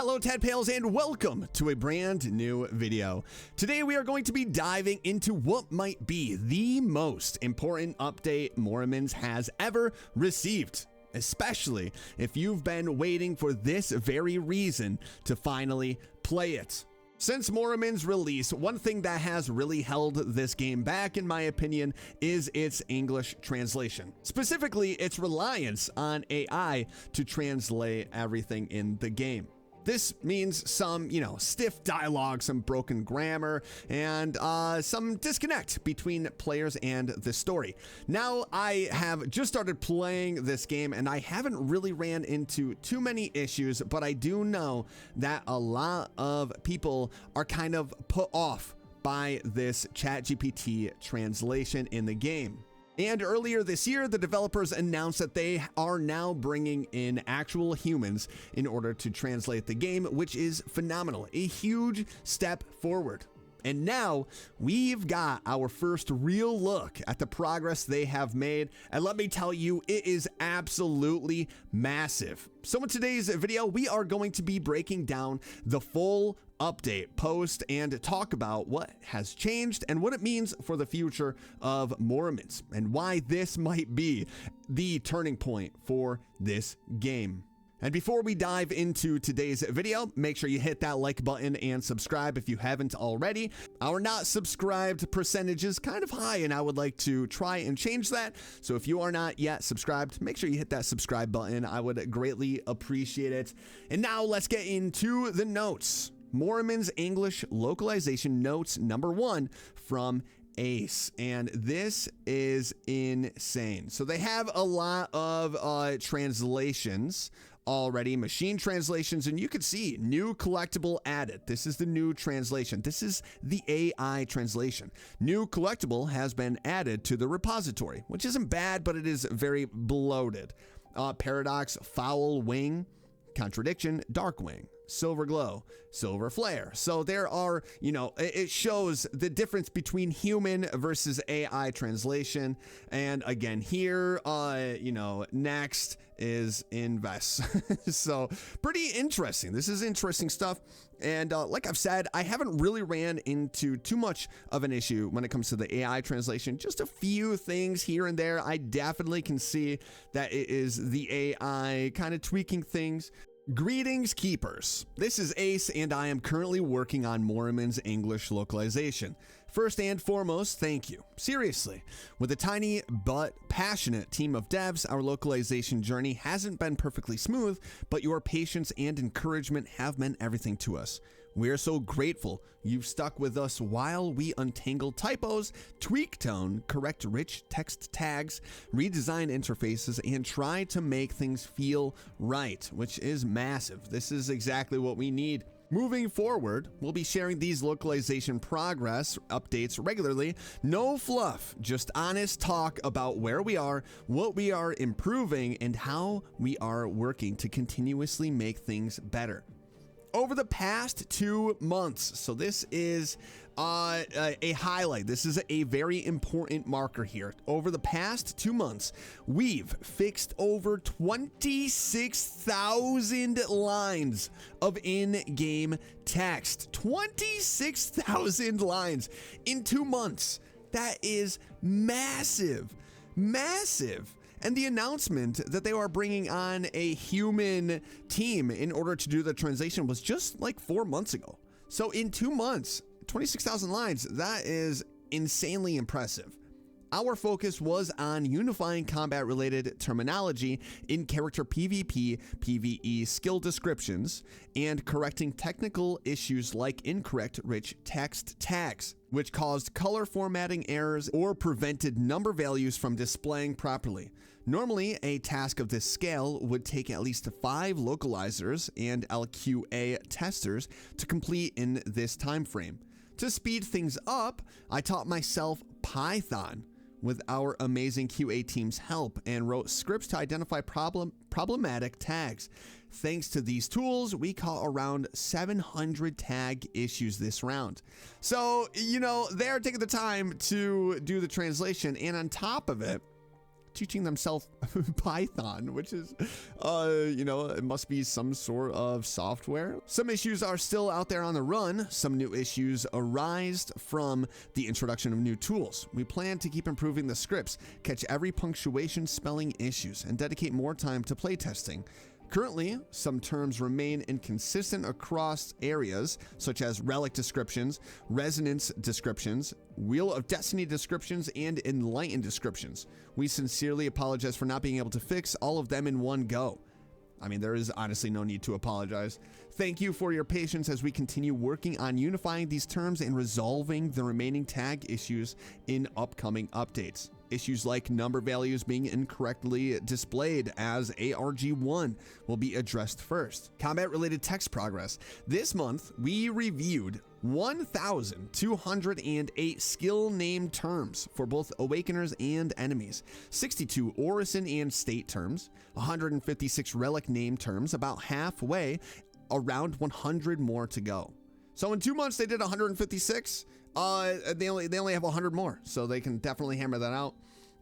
Hello Tadpales and welcome to a brand new video. Today we are going to be diving into what might be the most important update Morimens has ever received, especially if you've been waiting for this very reason to finally play it. Since Morimens' release, one thing that has really held this game back, in my opinion, is its English translation. Specifically, its reliance on AI to translate everything in the game. This means some, stiff dialogue, some broken grammar, and some disconnect between players and the story. Now, I have just started playing this game, and I haven't really ran into too many issues, but I do know that a lot of people are kind of put off by this ChatGPT translation in the game. And earlier this year, the developers announced that they are now bringing in actual humans in order to translate the game, which is phenomenal, a huge step forward. And now we've got our first real look at the progress they have made. And let me tell you, it is absolutely massive. So in today's video, we are going to be breaking down the full update, post, and talk about what has changed and what it means for the future of Morimens and why this might be the turning point for this game. And before we dive into today's video, make sure you hit that like button and subscribe if you haven't already. Our not subscribed percentage is kind of high, and I would like to try and change that. So if you are not yet subscribed, make sure you hit that subscribe button. I would greatly appreciate it. And now let's get into the notes. Morimens English localization notes number 1 from Ace, and this is insane. So they have a lot of translations already, machine translations, and you can see new collectible added. This is the new translation. This is the AI translation. New collectible has been added to the repository, which isn't bad, but it is very bloated. Paradox, foul wing, contradiction, dark wing, silver glow, silver flare. So there are, it shows the difference between human versus AI translation. And again, here, next is invest. So pretty interesting. This is interesting stuff. And like I've said, I haven't really ran into too much of an issue when it comes to the AI translation. Just a few things here and there. I definitely can see that it is the AI kind of tweaking things. Greetings, keepers. This is Ace, and I am currently working on Morimens English localization. First and foremost, thank you. Seriously, with a tiny but passionate team of devs, our localization journey hasn't been perfectly smooth, but your patience and encouragement have meant everything to us. We are so grateful you've stuck with us while we untangle typos, tweak tone, correct rich text tags, redesign interfaces, and try to make things feel right, which is massive. This is exactly what we need. Moving forward, we'll be sharing these localization progress updates regularly. No fluff, just honest talk about where we are, what we are improving, and how we are working to continuously make things better. Over the past 2 months, so this is a highlight. This is a very important marker here. Over the past 2 months, we've fixed over 26,000 lines of in-game text. 26,000 lines in 2 months. That is massive, massive. And the announcement that they are bringing on a human team in order to do the translation was just like 4 months ago. So in 2 months, 26,000 lines, that is insanely impressive. Our focus was on unifying combat-related terminology in character PvP, PvE skill descriptions, and correcting technical issues like incorrect rich text tags, which caused color formatting errors or prevented number values from displaying properly. Normally, a task of this scale would take at least 5 localizers and LQA testers to complete in this time frame. To speed things up, I taught myself Python with our amazing QA team's help and wrote scripts to identify problematic tags. Thanks to these tools, we caught around 700 tag issues this round. So, they're taking the time to do the translation, and on top of it, teaching themselves Python, which is, it must be some sort of software. Some issues are still out there on the run. Some new issues arise from the introduction of new tools. We plan to keep improving the scripts, catch every punctuation, spelling issues, and dedicate more time to playtesting. Currently, some terms remain inconsistent across areas, such as relic descriptions, resonance descriptions, Wheel of Destiny descriptions, and enlightened descriptions. We sincerely apologize for not being able to fix all of them in one go. I mean, there is honestly no need to apologize. Thank you for your patience as we continue working on unifying these terms and resolving the remaining tag issues in upcoming updates. Issues like number values being incorrectly displayed as ARG1 will be addressed first. Combat-related text progress. This month, we reviewed 1,208 skill name terms for both Awakeners and enemies, 62 Orison and State terms, 156 Relic name terms, about halfway, around 100 more to go. So in 2 months, they did 156. They only have 100 more, so they can definitely hammer that out.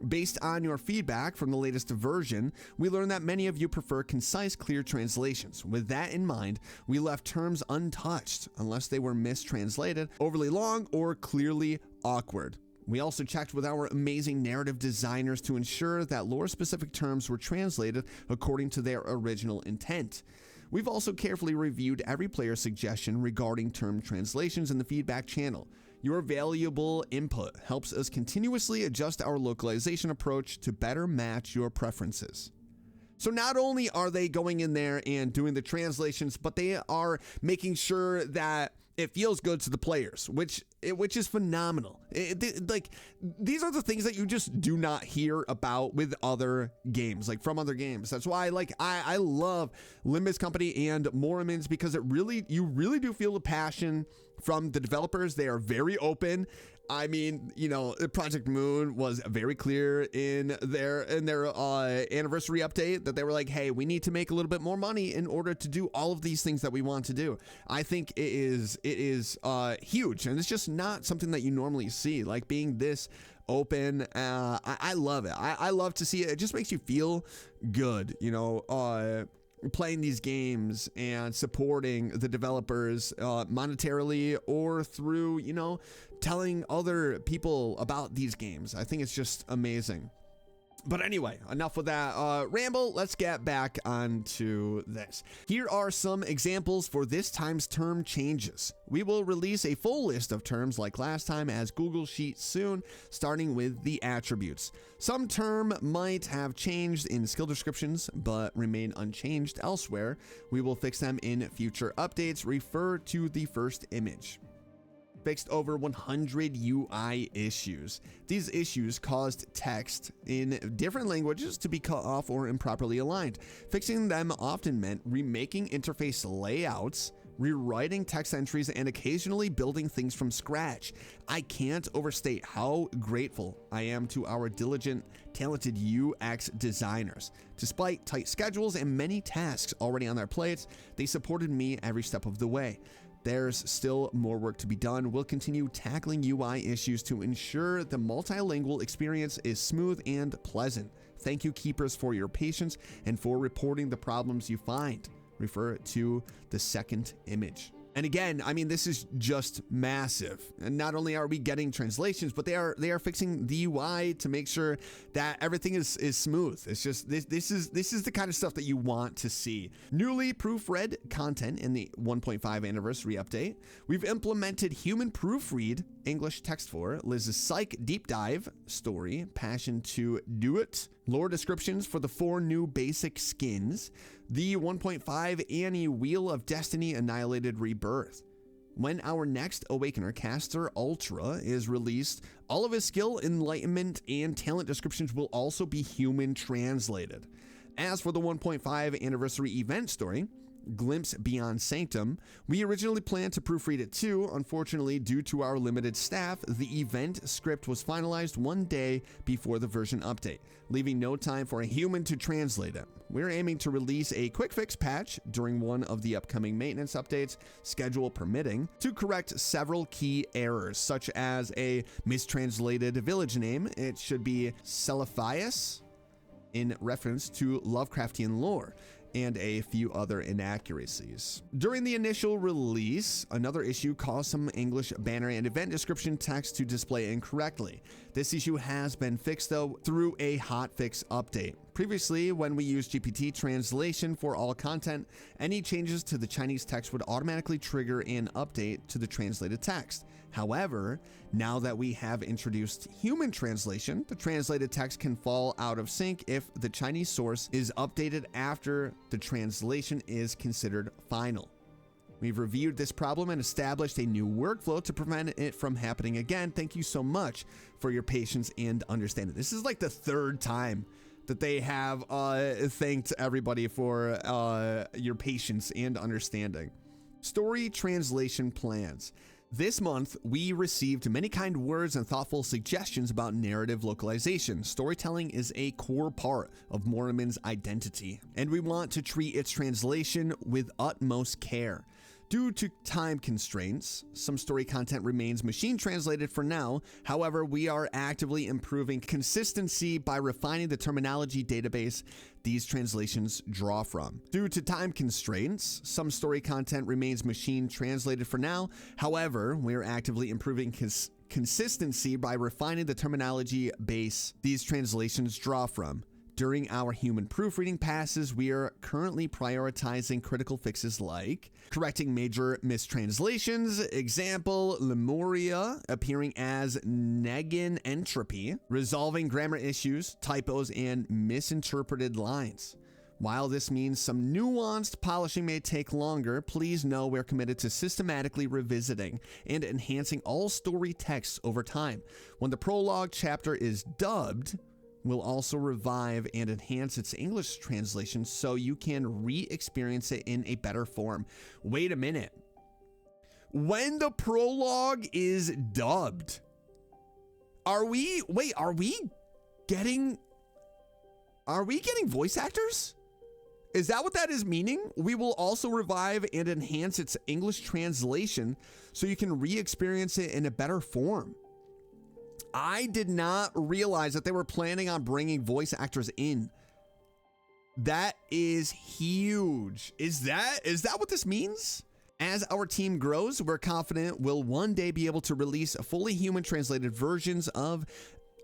Based on your feedback from the latest version, we learned that many of you prefer concise, clear translations. With that in mind, we left terms untouched unless they were mistranslated, overly long, or clearly awkward. We also checked with our amazing narrative designers to ensure that lore-specific terms were translated according to their original intent. We've also carefully reviewed every player's suggestion regarding term translations in the feedback channel. Your valuable input helps us continuously adjust our localization approach to better match your preferences. So not only are they going in there and doing the translations, but they are making sure that it feels good to the players, which is phenomenal. Like, these are the things that you just do not hear about with other games, like from other games. That's why, like, I love Limbus Company and Morimens, because you really do feel the passion from the developers. They are very open. I mean, Project Moon was very clear in their anniversary update that they were like, hey, we need to make a little bit more money in order to do all of these things that we want to do. I think it is huge, and it's just not something that you normally see, like being this open. I love it. I love to see it. It just makes you feel good, playing these games and supporting the developers monetarily or through, telling other people about these games. I think it's just amazing. But anyway, enough with that ramble. Let's get back onto this. Here are some examples for this time's term changes. We will release a full list of terms like last time as Google Sheets soon, starting with the attributes. Some term might have changed in skill descriptions, but remain unchanged elsewhere. We will fix them in future updates. Refer to the first image. Fixed over 100 UI issues. These issues caused text in different languages to be cut off or improperly aligned. Fixing them often meant remaking interface layouts, rewriting text entries, and occasionally building things from scratch. I can't overstate how grateful I am to our diligent, talented UX designers. Despite tight schedules and many tasks already on their plates, they supported me every step of the way. There's still more work to be done. We'll continue tackling UI issues to ensure the multilingual experience is smooth and pleasant. Thank you, Keepers, for your patience and for reporting the problems you find. Refer to the second image. And again, I mean, this is just massive. And not only are we getting translations, but they are fixing the UI to make sure that everything is smooth. It's just this is the kind of stuff that you want to see. Newly proofread content in the 1.5 anniversary update. We've implemented human proofread English text for Liz's Psych deep dive story, passion to do it. Lore descriptions for the 4 new basic skins. The 1.5 Annie Wheel of Destiny Annihilated Rebirth. When our next Awakener, Caster Ultra, is released, all of his skill, enlightenment, and talent descriptions will also be human translated. As for the 1.5 anniversary event story, Glimpse Beyond Sanctum, we originally planned to proofread it too. Unfortunately, due to our limited staff, the event script was finalized one day before the version update, leaving no time for a human to translate it. We're aiming to release a quick fix patch during one of the upcoming maintenance updates, schedule permitting, to correct several key errors, such as a mistranslated village name. It should be Celiphias, in reference to Lovecraftian lore and a few other inaccuracies. During the initial release, another issue caused some English banner and event description text to display incorrectly. This issue has been fixed though through a hotfix update. Previously, when we used GPT translation for all content, any changes to the Chinese text would automatically trigger an update to the translated text. However, now that we have introduced human translation, the translated text can fall out of sync if the Chinese source is updated after the translation is considered final. We've reviewed this problem and established a new workflow to prevent it from happening again. Thank you so much for your patience and understanding. This is like the third time that they have thanked everybody for your patience and understanding. Story translation plans. This month, we received many kind words and thoughtful suggestions about narrative localization. Storytelling is a core part of Morimens' identity, and we want to treat its translation with utmost care. Due to time constraints, some story content remains machine translated for now. However, we are actively improving consistency by refining the terminology database these translations draw from. Due to time constraints, some story content remains machine translated for now. However, we are actively improving consistency by refining the terminology base these translations draw from. During our human proofreading passes, we are currently prioritizing critical fixes like correcting major mistranslations, example, Lemuria appearing as Negan entropy, resolving grammar issues, typos, and misinterpreted lines. While this means some nuanced polishing may take longer, please know we're committed to systematically revisiting and enhancing all story texts over time. When the prologue chapter is dubbed, we'll also revive and enhance its English translation so you can re-experience it in a better form. Wait a minute. When the prologue is dubbed, are we getting voice actors? Is that what that is meaning? We will also revive and enhance its English translation so you can re-experience it in a better form. I did not realize that they were planning on bringing voice actors in. That is huge. Is that what this means? As our team grows, we're confident we'll one day be able to release fully human translated versions of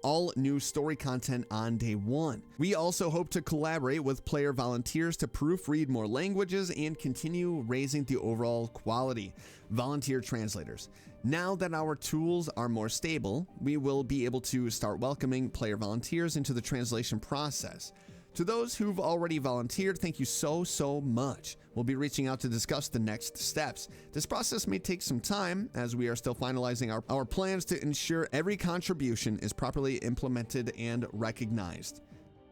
all new story content on day one. We also hope to collaborate with player volunteers to proofread more languages and continue raising the overall quality. Volunteer translators. Now that our tools are more stable, we will be able to start welcoming player volunteers into the translation process. To those who've already volunteered, thank you so much. We'll be reaching out to discuss the next steps. This process may take some time as we are still finalizing our plans to ensure every contribution is properly implemented and recognized.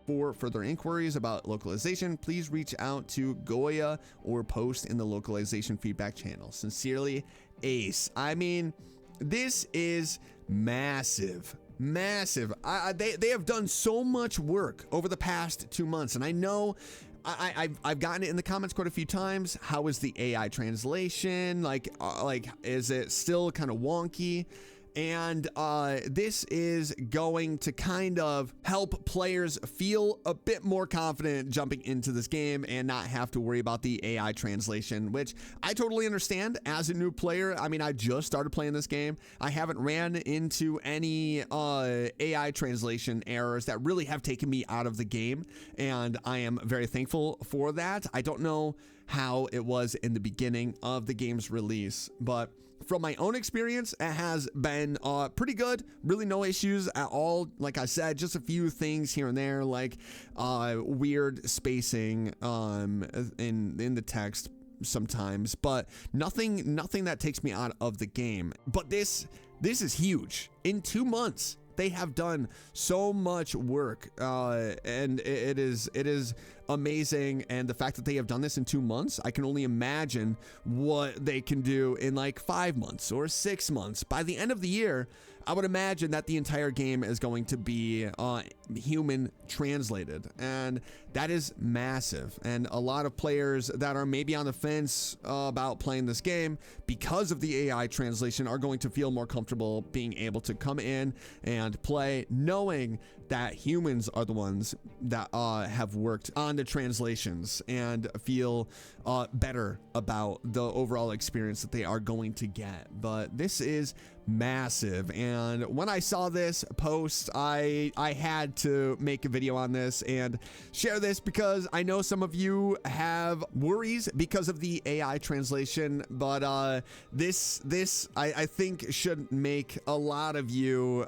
For further inquiries about localization, please reach out to Goya or post in the localization feedback channel. Sincerely, Ace. I mean, this is massive. Massive. They have done so much work over the past 2 months, and I know I've gotten it in the comments quite a few times. How is the AI translation? Like is it still kind of wonky? And this is going to kind of help players feel a bit more confident jumping into this game and not have to worry about the AI translation, which I totally understand as a new player. I mean, I just started playing this game. I haven't ran into any AI translation errors that really have taken me out of the game, and I am very thankful for that. I don't know how it was in the beginning of the game's release, but from my own experience, it has been pretty good. Really no issues at all. Like I said, just a few things here and there, like weird spacing in the text sometimes, but nothing that takes me out of the game. But this is huge. In 2 months, they have done so much work, and it is amazing. And the fact that they have done this in 2 months, I can only imagine what they can do in like 5 months or 6 months. By the end of the year, I would imagine that the entire game is going to be human translated, and that is massive. And a lot of players that are maybe on the fence about playing this game because of the AI translation are going to feel more comfortable being able to come in and play knowing that humans are the ones that have worked on the translations and feel better about the overall experience that they are going to get. But this is massive, and when I saw this post, I had to make a video on this and share this because I know some of you have worries because of the AI translation, but this I think should make a lot of you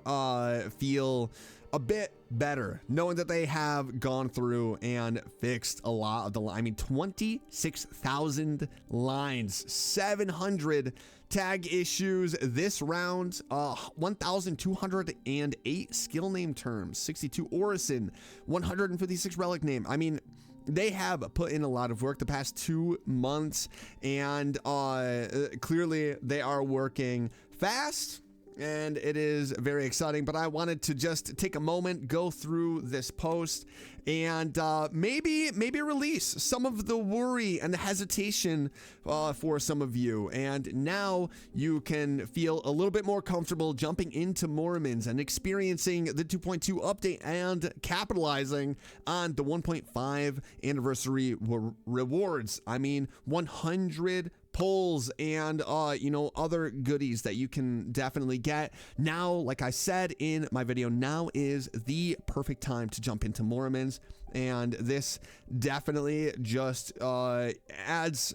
feel a bit better knowing that they have gone through and fixed a lot of the, I mean, 26,000 lines, 700 tag issues this round, 1,208 skill name terms, 62 orison, 156 relic name. I mean, they have put in a lot of work the past 2 months, and clearly they are working fast, and it is very exciting. But I wanted to just take a moment, go through this post, and maybe release some of the worry and the hesitation for some of you. And now you can feel a little bit more comfortable jumping into Morimens and experiencing the 2.2 update and capitalizing on the 1.5 anniversary rewards. I mean, 100 polls and you know, other goodies that you can definitely get. Now, like I said in my video, now is the perfect time to jump into Morimens, and this definitely just adds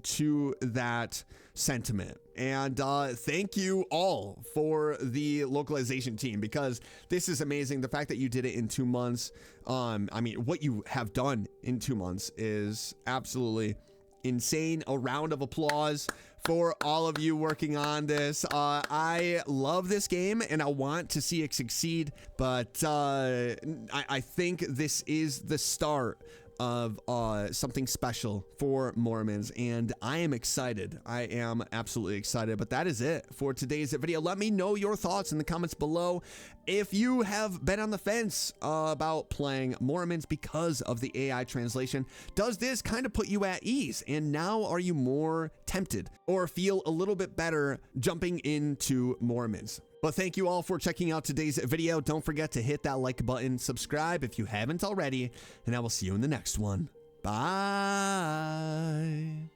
to that sentiment. And thank you all for the localization team, because this is amazing. The fact that you did it in 2 months, I mean, what you have done in 2 months is absolutely insane. A round of applause for all of you working on this. I love this game and I want to see it succeed, but I think this is the start of something special for Morimens, and I am excited. I am absolutely excited. But that is it for today's video. Let me know your thoughts in the comments below. If you have been on the fence about playing Morimens because of the AI translation, does this kind of put you at ease? And now are you more tempted or feel a little bit better jumping into Morimens? But thank you all for checking out today's video. Don't forget to hit that like button, subscribe if you haven't already, and I will see you in the next one. Bye.